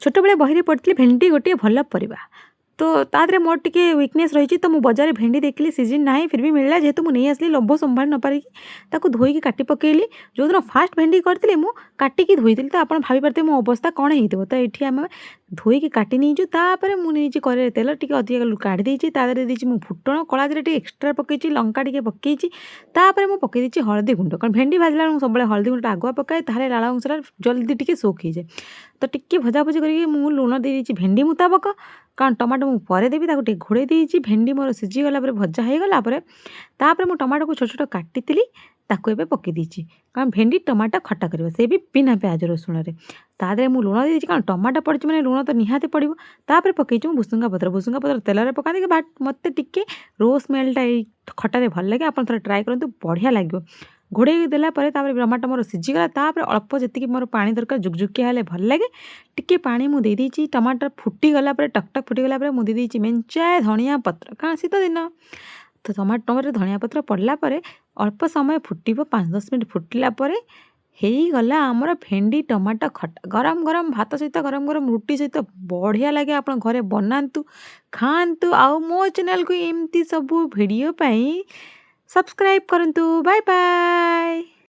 ଛୋଟବେଳେ ବହିରେ ପଢ଼ିଥିଲି ଭେଣ୍ଡି ଗୋଟିଏ ଭଲ ପରିବା। ତ ତା ଦେହରେ ମୋର ଟିକେ ୱିକନେସ୍ ରହିଛି। ତ ମୁଁ ବଜାରରେ ଭେଣ୍ଡି ଦେଖିଲି, ସିଜିନ୍ ନାହିଁ ଫିର୍ ବି ମିଳିଲା ଯେହେତୁ ମୁଁ ନେଇ ଆସିଲି, ଲୋଭ ସମ୍ଭାଳି ନ ପାରିକି ତାକୁ ଧୋଇକି କାଟି ପକେଇଲି। ଯେଉଁଦିନ ଫାଷ୍ଟ ଭେଣ୍ଡି କରିଥିଲି ମୁଁ କାଟିକି ଧୋଇଥିଲି, ତ ଆପଣ ଭାବିପାରୁଥିବେ ମୋ ଅବସ୍ଥା କ'ଣ ହେଇଥିବ। ତ ଏଠି ଆମେ ଧୋଇକି କାଟି ନେଇଛୁ। ତାପରେ ମୁଁ ନେଇଛି କରେଇରେ ତେଲ ଟିକେ ଅଧିକା କାଢ଼ି ଦେଇଛି, ତା ଦେହରେ ଦେଇଛି ମୁଁ ଫୁଟଣ, କଳା ଜିରା ଟିକେ ଏକ୍ସଟ୍ରା ପକେଇଛି, ଲଙ୍କା ଟିକେ ପକେଇଛି। ତାପରେ ମୁଁ ପକେଇ ଦେଇଛି ହଳଦୀ ଗୁଣ୍ଡ, କାରଣ ଭେଣ୍ଡି ଭାଜିଲା ବେଳକୁ ମୁଁ ସବୁବେଳେ ହଳଦୀ ଗୁଣ୍ଡଟା ଆଗୁଆ ପକାଏ, ତାହେଲେ ଲାଳ ଅଂଶଟା ଜଲ୍ଦି ଟିକେ ସୋକ୍ ହେଇଯାଏ। ତ ଟିକେ ଭଜାଭଜି କରିକି ମୁଁ ଲୁଣ ଦେଇଦେଇଛି ଭେଣ୍ଡି ମୁତାବକ, କାରଣ ଟମାଟୋ ମୁଁ ପରେ ଦେବି। ତାକୁ ଟିକେ ଘୋଡ଼େଇ ଦେଇଛି। ଭେଣ୍ଡି ମୋର ସିଝିଗଲା ପରେ, ଭଜା ହେଇଗଲା ପରେ, ତାପରେ ମୁଁ ଟମାଟୋକୁ ଛୋଟ ଛୋଟ କାଟିଥିଲି, ତାକୁ ଏବେ ପକେଇ ଦେଇଛି। କାରଣ ଭେଣ୍ଡି ଟମାଟୋ ଖଟା କରିବ, ସେ ବି ବିନା ପିଆଜ ରସୁଣରେ। ତା ଦେହରେ ମୁଁ ଲୁଣ ଦେଇଦେଇଛି, କାରଣ ଟମାଟୋ ପଡ଼ିଛି ମାନେ ଲୁଣ ତ ନିହାତି ପଡ଼ିବ। ତାପରେ ପକେଇଛି ମୁଁ ଭୁସୁଙ୍ଗା ପତ୍ର। ଭୁସୁଙ୍ଗା ପତ୍ର ତେଲରେ ପକାନ୍ତି, ବଟ୍ ମୋତେ ଟିକେ ରୋ ସ୍ମେଲ୍ଟା ଏଇ ଖଟାରେ ଭଲ ଲାଗେ। ଆପଣ ଥରେ ଟ୍ରାଏ କରନ୍ତୁ, ବଢ଼ିଆ ଲାଗିବ। ଘୋଡ଼େଇକି ଦେଲା ପରେ ତାପରେ ଟମାଟୋ ମୋର ସିଝିଗଲା। ତାପରେ ଅଳ୍ପ ଯେତିକି ମୋର ପାଣି ଦରକାର, ଜୁକଜୁକିଆ ହେଲେ ଭଲ ଲାଗେ, ଟିକେ ପାଣି ମୁଁ ଦେଇଦେଇଛି। ଟମାଟୋ ଫୁଟିଗଲା ପରେ, ଟକଟକ ଫୁଟିଗଲା ପରେ ମୁଁ ଦେଇଦେଇଛି ମେଞ୍ଚାଏ ଧଣିଆ ପତ୍ର, କାରଣ ଶୀତ ଦିନ। ତ ଟମାଟୋରେ ଧଣିଆ ପତ୍ର ପଡ଼ିଲା ପରେ ଅଳ୍ପ ସମୟ ଫୁଟିବ, 5-10 ମିନିଟ୍ ଫୁଟିଲା ପରେ ହେଇଗଲା ଆମର ଭେଣ୍ଡି ଟମାଟୋ ଖଟା। ଗରମ ଗରମ ଭାତ ସହିତ, ଗରମ ଗରମ ରୁଟି ସହିତ ବଢ଼ିଆ ଲାଗେ। ଆପଣ ଘରେ ବନାନ୍ତୁ, ଖାଆନ୍ତୁ। ଆଉ ମୋ ଚ୍ୟାନେଲକୁ ଏମିତି ସବୁ ଭିଡ଼ିଓ ପାଇଁ ସବସ୍କ୍ରାଇବ୍ କରନ୍ତୁ। Bye bye.